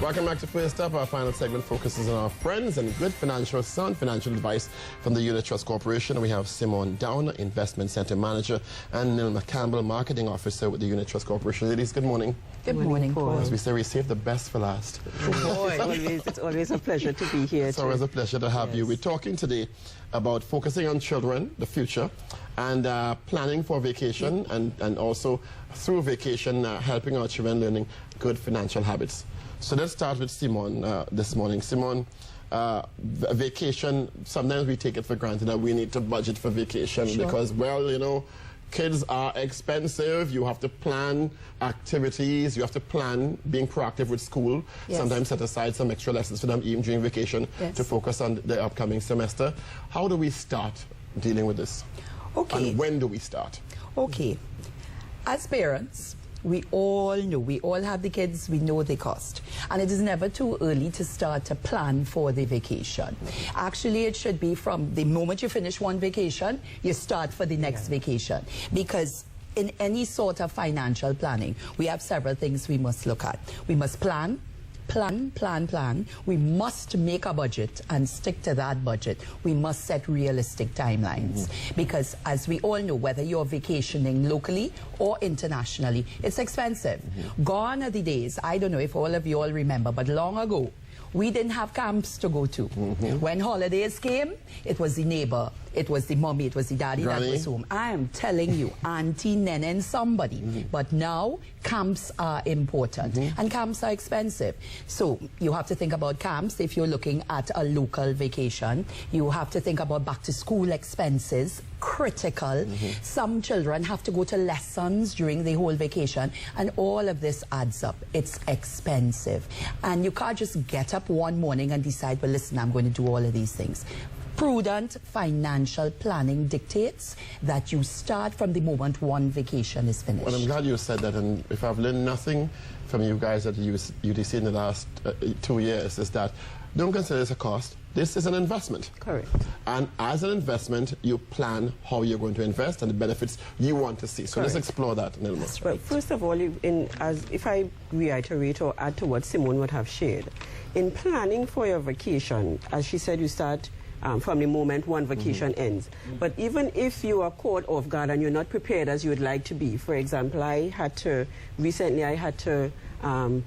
Welcome back to First Up. Our final segment focuses on our friends and good sound financial advice from the Unit Trust Corporation. We have Simone Downer, Investment Center Manager, and Nilma Campbell, Marketing Officer with the Unit Trust Corporation. Ladies, good morning. Good morning, Paul. As we say, we save the best for last. It's always a pleasure to be here. It's always a pleasure to have you. We're talking today about focusing on children, the future, and planning for vacation, and also through vacation, helping our children learning good financial habits. So let's start with Simone this morning. Simone, vacation, sometimes we take it for granted that we need to budget for vacation because, well, you know, kids are expensive. You have to plan activities. You have to plan being proactive with school. Yes. Sometimes set aside some extra lessons for them even during vacation to focus on the upcoming semester. How do we start dealing with this? Okay. And when do we start? Okay. As parents, we all know, we all have the kids, we know the cost. And it is never too early to start to plan for the vacation. Actually, it should be from the moment you finish one vacation, you start for the next vacation. Because in any sort of financial planning, we have several things we must look at. We must plan. We must make a budget and stick to that budget. We must set realistic timelines because, as we all know, whether you're vacationing locally or internationally, it's expensive. Gone are the days, I don't know if all of you all remember, but long ago, we didn't have camps to go to. When holidays came, it was the neighbor, it was the mommy, it was the daddy that was home. I am telling you, auntie, nene, and somebody. But now, camps are important, and camps are expensive. So you have to think about camps if you're looking at a local vacation. You have to think about back-to-school expenses, critical. Some children have to go to lessons during the whole vacation, and all of this adds up. It's expensive. And you can't just get up one morning and decide, well, listen, I'm going to do all of these things. Prudent financial planning dictates that you start from the moment one vacation is finished. Well, I'm glad you said that, and if I've learned nothing from you guys at UTC in the last 2 years, is that don't consider this a cost. This is an investment. Correct. And as an investment, you plan how you're going to invest and the benefits you want to see. So let's explore that, Nilma. That's right. Well, first of all, if I reiterate or add to what Simone would have shared, in planning for your vacation, as she said, you start from the moment one vacation ends. But even if you are caught off guard and you're not prepared as you would like to be, for example, recently I had to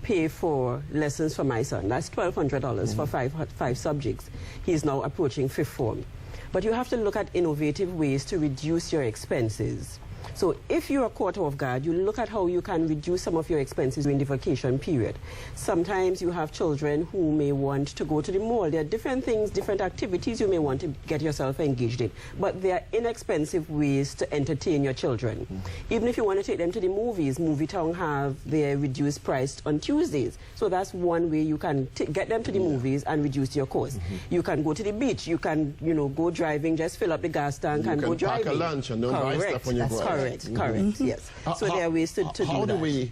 pay for lessons for my son. That's $1,200 for five subjects. He's now approaching 5th form. But you have to look at innovative ways to reduce your expenses. So if you are caught off guard, you look at how you can reduce some of your expenses during the vacation period. Sometimes you have children who may want to go to the mall. There are different things, different activities you may want to get yourself engaged in. But there are inexpensive ways to entertain your children. Even if you want to take them to the movies, Movie Town have their reduced price on Tuesdays. So that's one way you can get them to the movies and reduce your cost. You can go to the beach. You can, go driving, just fill up the gas tank and go driving. You can pack a lunch and don't buy stuff when you go out. Correct, yes. So there are ways to do that. How do we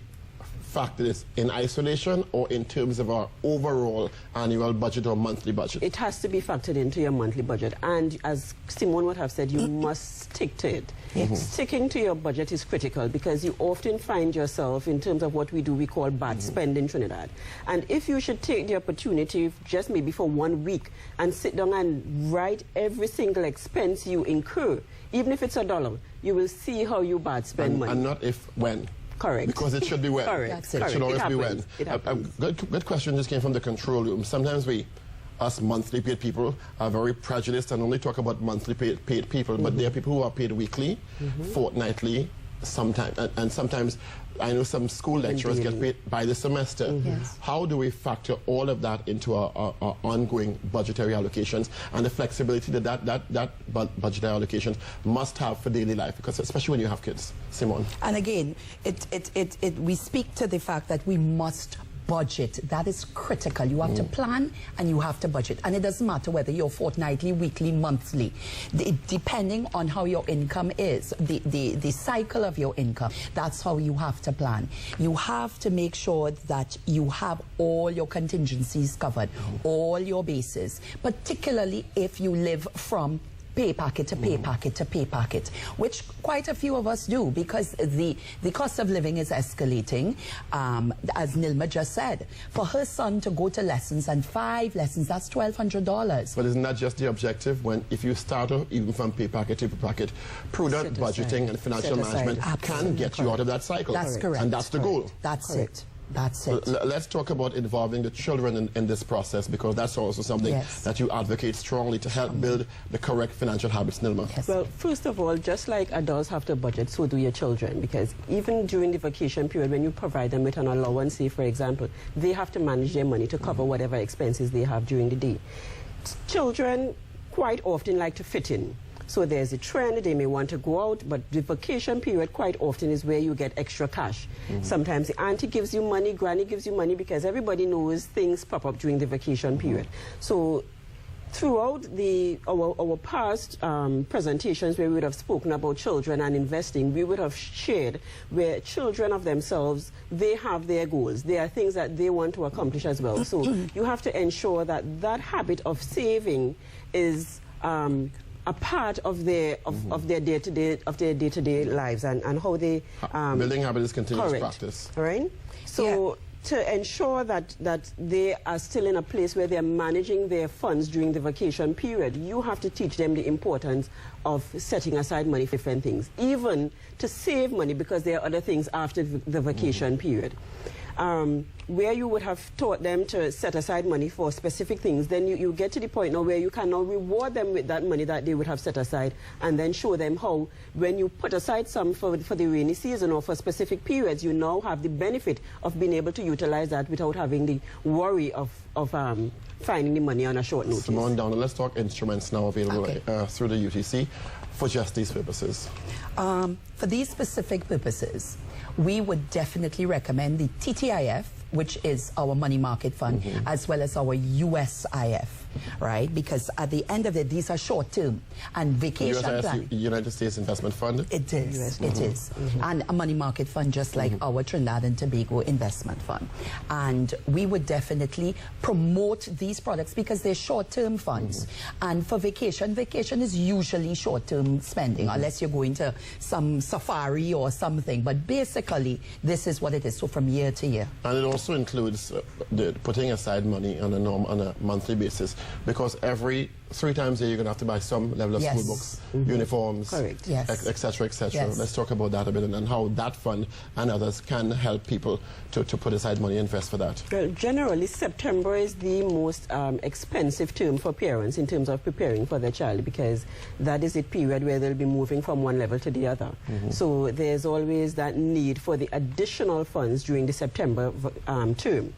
factor this in isolation or in terms of our overall annual budget or monthly budget? It has to be factored into your monthly budget. And as Simone would have said, you must stick to it. Sticking to your budget is critical because you often find yourself, in terms of what we call bad spend in Trinidad. And if you should take the opportunity, just maybe for 1 week, and sit down and write every single expense you incur, even if it's $1, you will see how you bad spend money. And not if, when. Correct. Because it should be when. Correct. It should always be when. Good question just came from the control room. Sometimes us monthly paid people are very prejudiced and only talk about monthly paid people, but there are people who are paid weekly, fortnightly, sometimes, and sometimes I know some school lecturers get paid by the semester. How do we factor all of that into our ongoing budgetary allocations and the flexibility that budgetary allocations must have for daily life, because especially when you have kids? Simone. And again, we speak to the fact that we must budget. That is critical. You have to plan and you have to budget. And it doesn't matter whether you're fortnightly, weekly, monthly. Depending on how your income is, the cycle of your income, that's how you have to plan. You have to make sure that you have all your contingencies covered, all your bases, particularly if you live from pay packet to pay packet to pay packet, which quite a few of us do, because the cost of living is escalating. As Nilma just said, for her son to go to lessons, and 5 lessons, that's $1,200. But isn't that just the objective? If you start even from pay packet to pay packet, prudent budgeting and financial management can get you out of that cycle. That's correct. And that's the goal. That's it. That's it. Let's talk about involving the children in this process, because that's also something that you advocate strongly to help build the correct financial habits, Nilma. Yes. Well, first of all, just like adults have to budget, so do your children, because even during the vacation period, when you provide them with an allowance, say, for example, they have to manage their money to cover whatever expenses they have during the day. Children quite often like to fit in. So there's a trend, they may want to go out, but the vacation period quite often is where you get extra cash. Sometimes the auntie gives you money, granny gives you money, because everybody knows things pop up during the vacation period. So throughout our past presentations where we would have spoken about children and investing, we would have shared where children of themselves, they have their goals. There are things that they want to accomplish as well. So you have to ensure that that habit of saving is a part of their day-to-day lives and how they building habits is continuous practice. All right. So to ensure that they are still in a place where they're managing their funds during the vacation period, you have to teach them the importance of setting aside money for different things, even to save money, because there are other things after the vacation period. Where you would have taught them to set aside money for specific things, then you get to the point now where you can now reward them with that money that they would have set aside, and then show them how, when you put aside some for the rainy season or for specific periods, you now have the benefit of being able to utilize that without having the worry of finding the money on a short notice. Simone, down, let's talk instruments now available through the UTC for just these purposes. For these specific purposes, we would definitely recommend the TTIF, which is our money market fund, as well as our USIF, right? Because at the end of it, these are short-term and vacation plan. United States Investment Fund? It is, it is. And a money market fund, just like our Trinidad and Tobago Investment Fund. And we would definitely promote these products because they're short-term funds. And for vacation is usually short-term spending, unless you're going to some safari or something. But basically, this is what it is, so from year to year. And it also includes putting aside money on a monthly basis, because 3 times a year you're going to have to buy some level of school books, uniforms, etc., etc. Let's talk about that a bit, and how that fund and others can help people to put aside money and invest for that. Well, generally, September is the most expensive term for parents in terms of preparing for their child, because that is a period where they'll be moving from one level to the other. So there's always that need for the additional funds during the September term.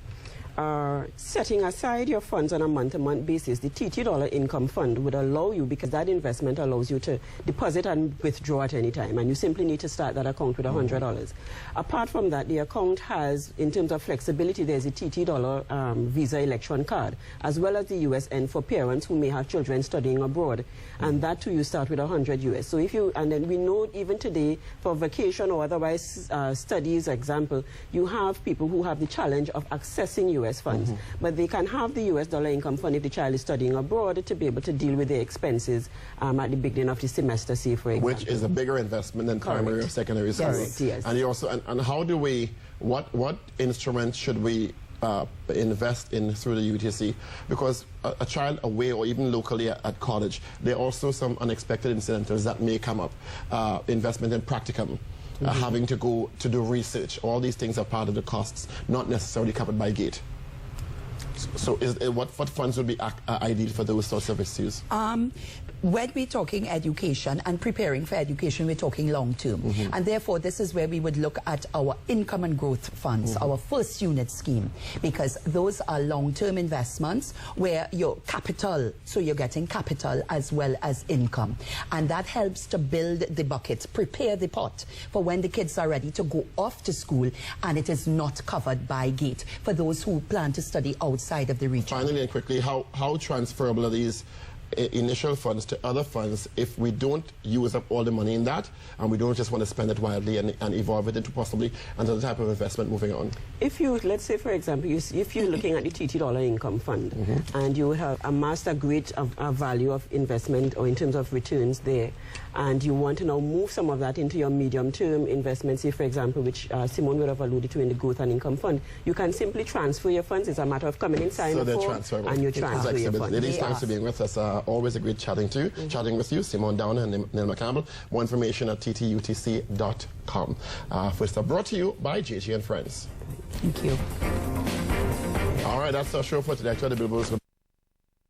Setting aside your funds on a month-to-month basis, the TT Dollar Income Fund would allow you, because that investment allows you to deposit and withdraw at any time, and you simply need to start that account with $100. Apart from that, the account has, in terms of flexibility, there's a TT Dollar Visa Election Card, as well as the USN for parents who may have children studying abroad, and that too you start with $100 US. So if you, and then we know even today for vacation or otherwise studies, example, you have people who have the challenge of accessing US funds, but they can have the US Dollar Income Fund if the child is studying abroad to be able to deal with their expenses at the beginning of the semester, say, for example. Which is a bigger investment than primary or secondary school. Yes. And you also, and how do we, what instruments should we invest in through the UTC? Because a child away or even locally at college, there are also some unexpected incidentals that may come up. Investment in practicum. Having to go to do research, all these things are part of the costs, not necessarily covered by GATE. So what funds would be ideal for those sorts of issues? When we're talking education and preparing for education, we're talking long term. And therefore, this is where we would look at our income and growth funds, our first unit scheme, because those are long-term investments where your capital, so you're getting capital as well as income. And that helps to build the bucket, prepare the pot for when the kids are ready to go off to school and it is not covered by gate for those who plan to study outside of the region. Finally and quickly, how transferable are these initial funds to other funds if we don't use up all the money in that and we don't just want to spend it wildly and evolve it into possibly another type of investment moving on? If you, let's say for example, if you're looking at the $30 income fund and you have amassed a great value of investment or in terms of returns there, and you want to now move some of that into your medium-term investments, say for example, which Simone would have alluded to in the growth and income fund, you can simply transfer your funds. It's a matter of coming inside the form and you transfer your funds. Ladies, thanks for being with us. Always a great chatting with you, Simone Downer and Nilma Campbell. More information at ttutc.com. First up, brought to you by JJ and Friends. Thank you. All right, that's our show for today.